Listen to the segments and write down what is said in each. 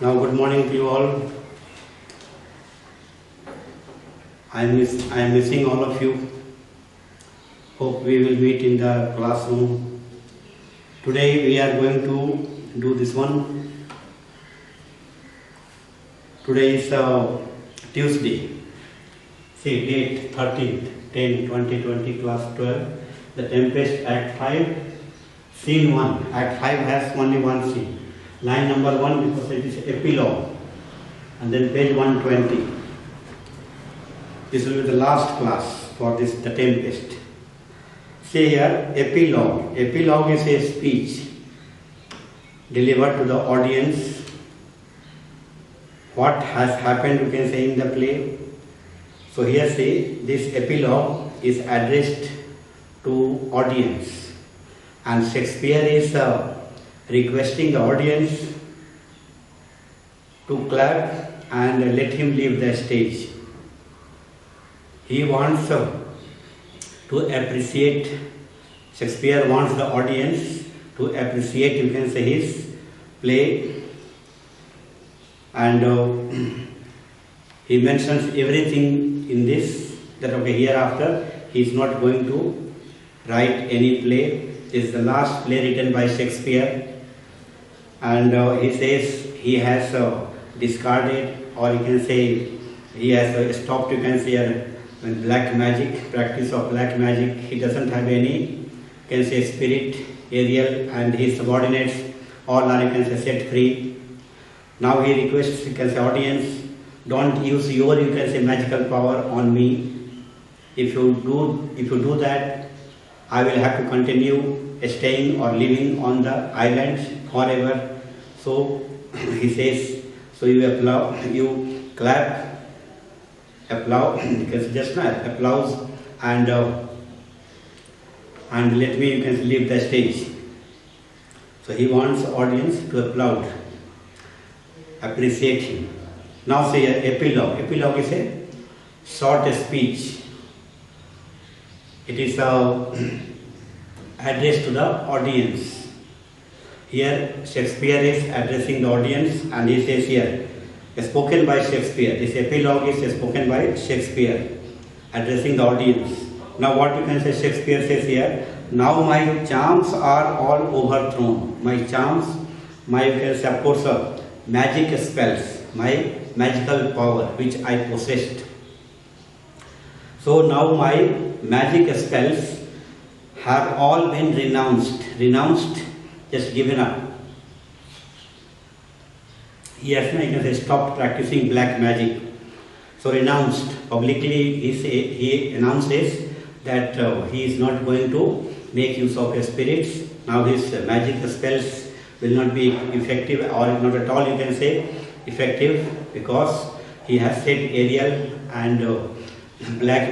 Now, good morning to you all. I am missing all of you. Hope we will meet in the classroom. Today we are going to do this one. Today is Tuesday. See, date 13th, 10, 2020, class 12. The Tempest, Act 5, Scene 1. Act 5 has only one scene. Line number 1 because it is epilogue. And then page 120. This will be the last class for this, the Tempest. See here, epilogue. Epilogue is a speech delivered to the audience. What has happened, you can say, in the play. So here say, this epilogue is addressed to audience. And Shakespeare is requesting the audience to clap and let him leave the stage. He wants to appreciate, Shakespeare wants the audience to appreciate, you can say, his play. And he mentions everything in this, that okay, hereafter he is not going to write any play. This is the last play written by Shakespeare. And he says he has discarded, or you can say he has stopped, you can say, black magic, practice of black magic. He doesn't have any, you can say, spirit, Ariel and his subordinates, all are, you can say, set free. Now he requests, you can say, audience, don't use your, you can say, magical power on me. If you do that, I will have to continue staying or living on the island forever. So he says, so you applaud, you clap, applaud, because just now applause, and let me, you can leave the stage. So he wants the audience to applaud, appreciate him. Now say epilogue. Epilogue is a short speech. It is addressed to the audience. Here Shakespeare is addressing the audience, and he says here, spoken by Shakespeare. This epilogue is spoken by Shakespeare, addressing the audience. Now what you can say, Shakespeare says here, now my charms are all overthrown. My charms, my, you can say, of course, magic spells, my magical power which I possessed. So now my magic spells have all been renounced, just given up. He has, you can say, stopped practicing black magic. So renounced, publicly he announces that he is not going to make use of his spirits. Now his magic spells will not be effective, or not at all, you can say, effective, because he has said Ariel and black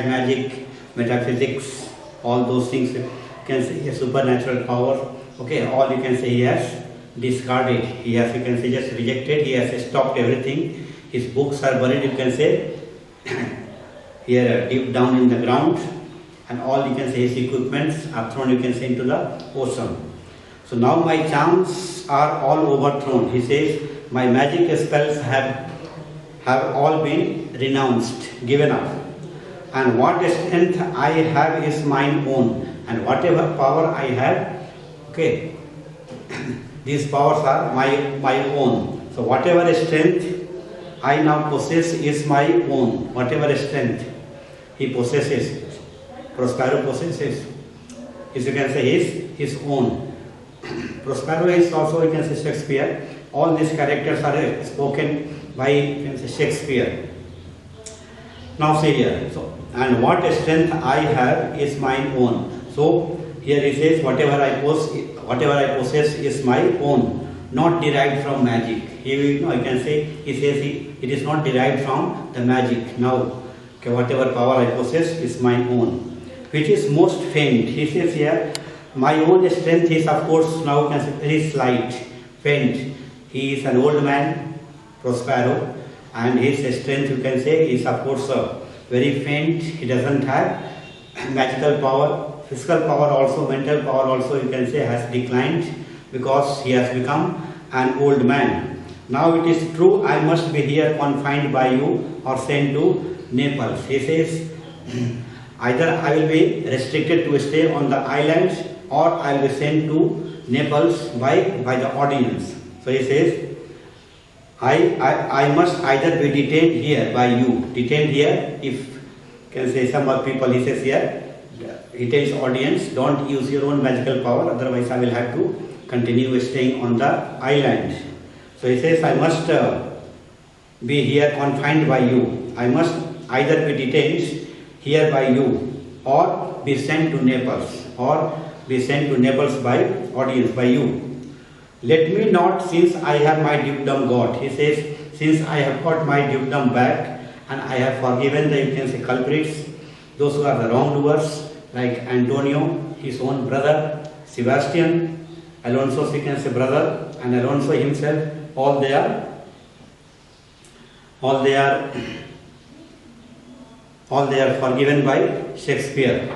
magic, metaphysics, all those things, you can say, a supernatural power. Okay, all you can say he has discarded. He has, you can say, just rejected. He has stopped everything. His books are buried, you can say, here deep down in the ground, and all, you can say, his equipments are thrown, you can say, into the ocean. So now my charms are all overthrown. He says my magic spells have all been renounced, given up. And what strength I have is mine own. And whatever power I have, okay, these powers are my own. So whatever strength I now possess is my own. Whatever strength he possesses, Prospero possesses, is, you can say, his own. Prospero is also, you can say, Shakespeare. All these characters are spoken by, you can say, Shakespeare. Now say here, so, and what strength I have is mine own. So here he says, whatever I possess is my own, not derived from magic. He will, I can say, he says it is not derived from the magic. Now, okay, whatever power I possess is mine own, which is most faint. He says here, my own strength is, of course, now you can say, very slight, faint. He is an old man, Prospero, and his strength, you can say, is, of course, very faint. He doesn't have magical power. Physical power also, mental power also, you can say, has declined, because he has become an old man. Now it is true, I must be here confined by you or sent to Naples. He says, either I will be restricted to stay on the island or I will be sent to Naples by the audience. So he says, I must either be detained here by you. Detained here, if can say some other people, he says here, he tells audience, don't use your own magical power, otherwise I will have to continue staying on the island. So he says, I must be here confined by you. I must either be detained here by you or be sent to Naples, or be sent to Naples by audience, by you. Let me not, since I have my dukedom got. He says, since I have got my dukedom back and I have forgiven the, you can say, culprits, those who are the wrongdoers, like Antonio, his own brother, Sebastian, Alonso, you can say brother, and Alonso himself, all they are forgiven by Shakespeare.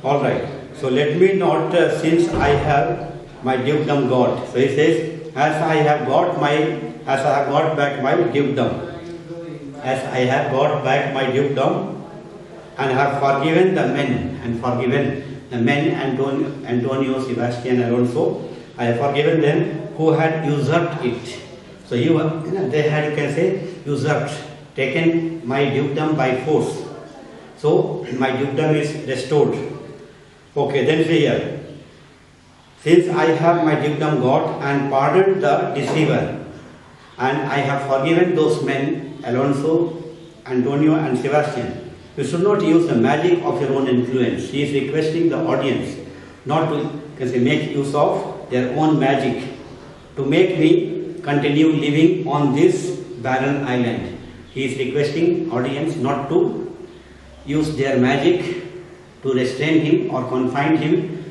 All right. So let me not, since I have my dukedom got. So he says, as I have got back my dukedom, and have forgiven the men, Antonio, Sebastian, Alonso, I have forgiven them who had usurped it. So they had, you can say, usurped, taken my dukedom by force. So my dukedom is restored. Okay, then see here. Since I have my dukedom got and pardoned the deceiver, and I have forgiven those men, Alonso, Antonio and Sebastian, you should not use the magic of your own influence. He is requesting the audience not to, can say, make use of their own magic to make me continue living on this barren island. He is requesting audience not to use their magic to restrain him or confine him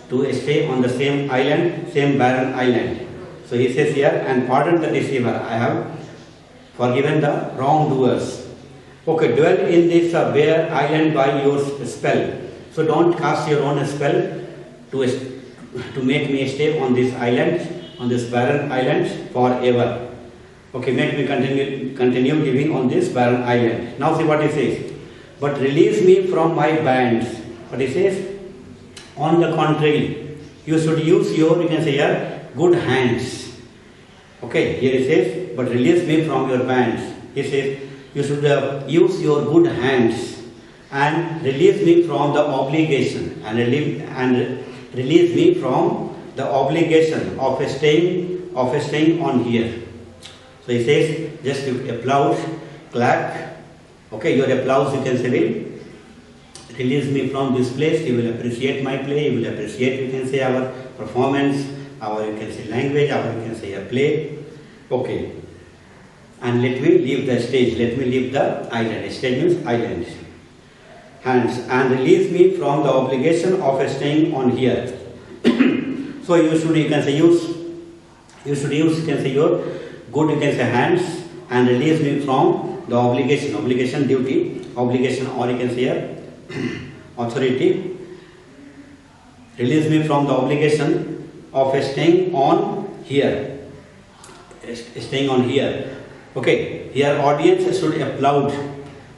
to stay on the same island, same barren island. So he says here, and pardon the deceiver, I have forgiven the wrongdoers. Okay, dwell in this bare island by your spell. So don't cast your own spell to make me stay on this island, on this barren island forever. Okay, make me continue living on this barren island. Now see what he says. But release me from my bands. What he says? On the contrary, you should use your, you can say here, good hands. Okay, here he says, but release me from your bands. He says, you should use your good hands and release me from the obligation and release me from the obligation of staying on here. So he says, just you applaud, clap. Okay, your applause, you can say, will release me from this place. You will appreciate my play. You will appreciate, you can say, our performance, our, you can say, language, our, you can say, a play. Okay. And let me leave the stage. Let me leave the island. Stage means island. Hands. And release me from the obligation of staying on here. So you should, you can say, use, you can say, your good, you can say, hands and release me from the obligation, duty, obligation, or you can say here, authority. Release me from the obligation of staying on here. Okay, here audience should applaud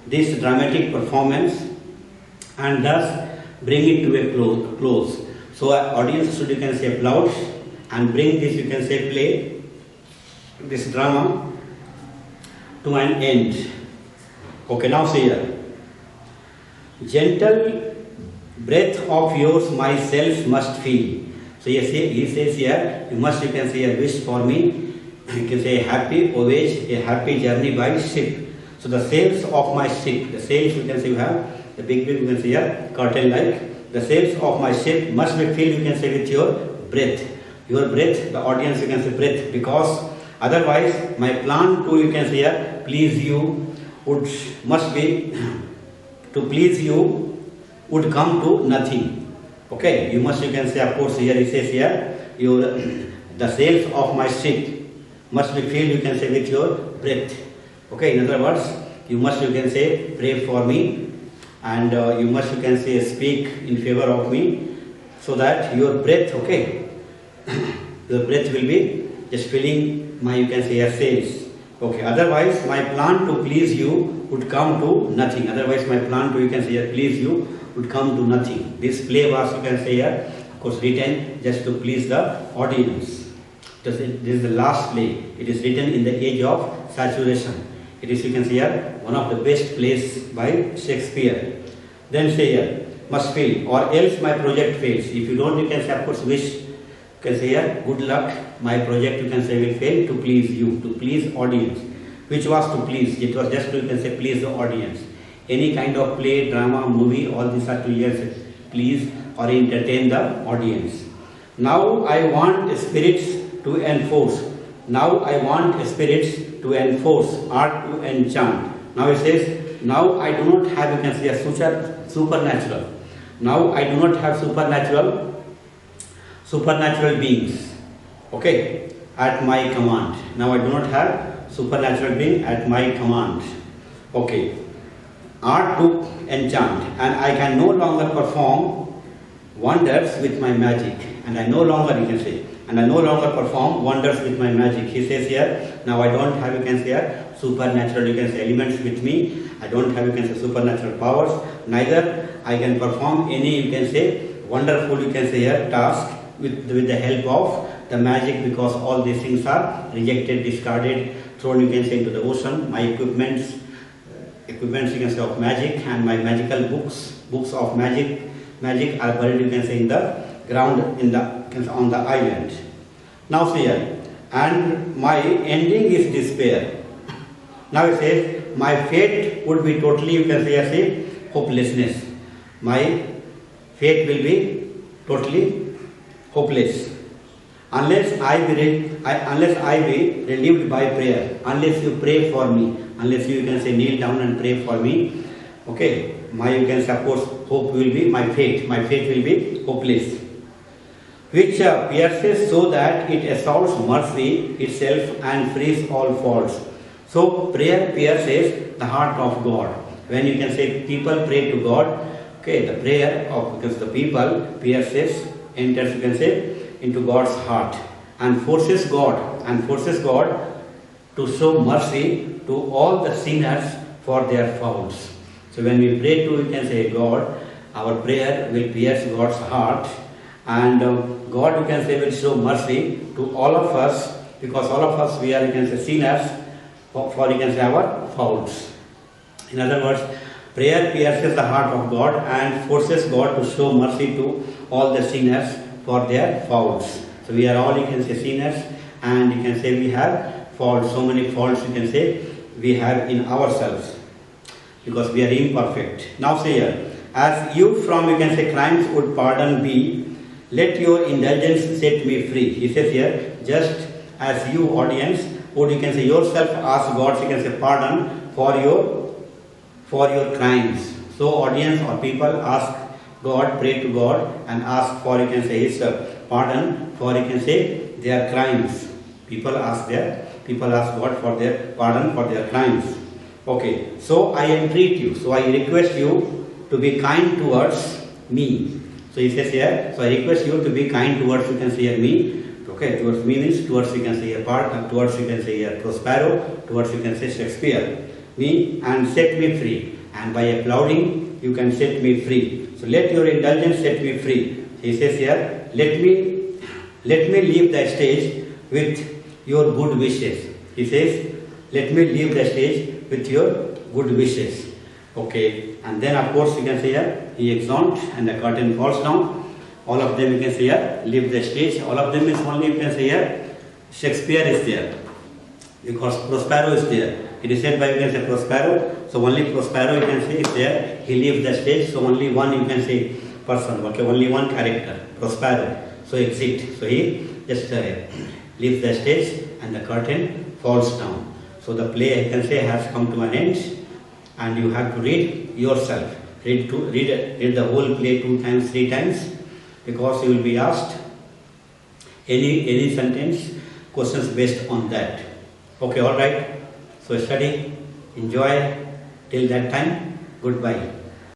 this dramatic performance and thus bring it to a close. So audience should, you can say, applaud and bring this, you can say, play, this drama to an end. Okay, now see here. Gentle breath of yours myself must feel. So he says here, you must, you can say, a wish for me. You can say a happy voyage, a happy journey by ship. So the sails of my ship, the sails, you can say, you have the big, you can say here, curtain like. The sails of my ship must be filled, you can say, with your breath. Your breath, the audience, you can say, breath, because otherwise my plan to, you can say here, please you must be to please you would come to nothing. Okay, you must, you can say, of course, here he says here, the sails of my ship must be filled, you can say, with your breath. Okay, in other words, you must, you can say, pray for me, and you must, you can say, speak in favor of me, so that your breath, okay, your breath will be just filling my, you can say, essays. Okay, otherwise my plan to please you would come to nothing. Otherwise my plan to, you can say, please you would come to nothing. This play was, you can say, of course, written just to please the audience. This is the last play. It is written in the age of saturation. It is, you can say here, one of the best plays by Shakespeare. Then say here, must fail, or else my project fails. If you don't, you can say, of course, wish, you can say here, good luck, my project, you can say, will fail to please you, to please audience. Which was to please, it was just to, you can say, please the audience. Any kind of play, drama, movie, all these are to, you can say, please or entertain the audience. Now I want spirits to enforce. Now I want spirits to enforce, art to enchant. Now it says, now I do not have, you can say, a supernatural. Now I do not have supernatural beings, okay, at my command. Now I do not have supernatural being at my command. Okay, art to enchant, and I can no longer perform wonders with my magic. And I no longer, you can say, and I no longer perform wonders with my magic. He says here, now I don't have, you can say here, supernatural, you can say, elements with me. I don't have, you can say, supernatural powers. Neither I can perform any, you can say, wonderful, you can say here, task with the help of the magic, because all these things are rejected, discarded, thrown, you can say, into the ocean. My equipments, you can say, of magic, and my magical books of magic are buried, you can say, in the ground, on the island. Now see here, and my ending is despair. Now it says, my fate would be totally, you can say, hopelessness. My fate will be totally hopeless. Unless I be relieved by prayer, unless you pray for me, unless you can say, kneel down and pray for me, okay, my, you can suppose, hope will be my fate will be hopeless, which pierces so that it assaults mercy itself and frees all faults. So prayer pierces the heart of God. When, you can say, people pray to God, okay, the prayer of, because the people pierces, enters, you can say, into God's heart, and forces God to show mercy to all the sinners for their faults. So when we pray to, you can say, God, our prayer will pierce God's heart, and God, you can say, will show mercy to all of us, because all of us, we are, you can say, sinners for you can say, our faults. In other words, prayer pierces the heart of God and forces God to show mercy to all the sinners for their faults. So we are all, you can say, sinners, and you can say we have faults, so many faults, you can say, we have in ourselves, because we are imperfect. Now say here, as you from, you can say, crimes would pardon be, let your indulgence set me free. He says here, just as you, audience, would, you can say, yourself ask God, you can say, pardon for your crimes. So audience or people ask God, pray to God and ask for, you can say, his pardon for, you can say, their crimes. People ask God for their pardon for their crimes. Okay, so I entreat you, so I request you to be kind towards me. So he says here, so I request you to be kind towards, you can say here, me. Okay, towards me means towards, you can say, a part, towards, you can say, a Prospero, towards, you can say, Shakespeare, me, and set me free. And by applauding, you can set me free. So let your indulgence set me free. He says here, let me leave the stage with your good wishes. He says, let me leave the stage with your good wishes. Okay, and then of course, you can say here, he exeunt and the curtain falls down. All of them, you can say here, leave the stage. All of them is only, you can say here, Shakespeare is there, because Prospero is there. It is said by, you can say, Prospero. So only Prospero, you can say, is there. He leaves the stage. So only one, you can say, person. Okay, only one character, Prospero. So exit. So he just leaves the stage and the curtain falls down. So the play, I can say, has come to an end, and you have to read yourself. Read the whole play 2 times, 3 times, because you will be asked any sentence questions based on that. Okay, all right. So study, enjoy till that time. Goodbye.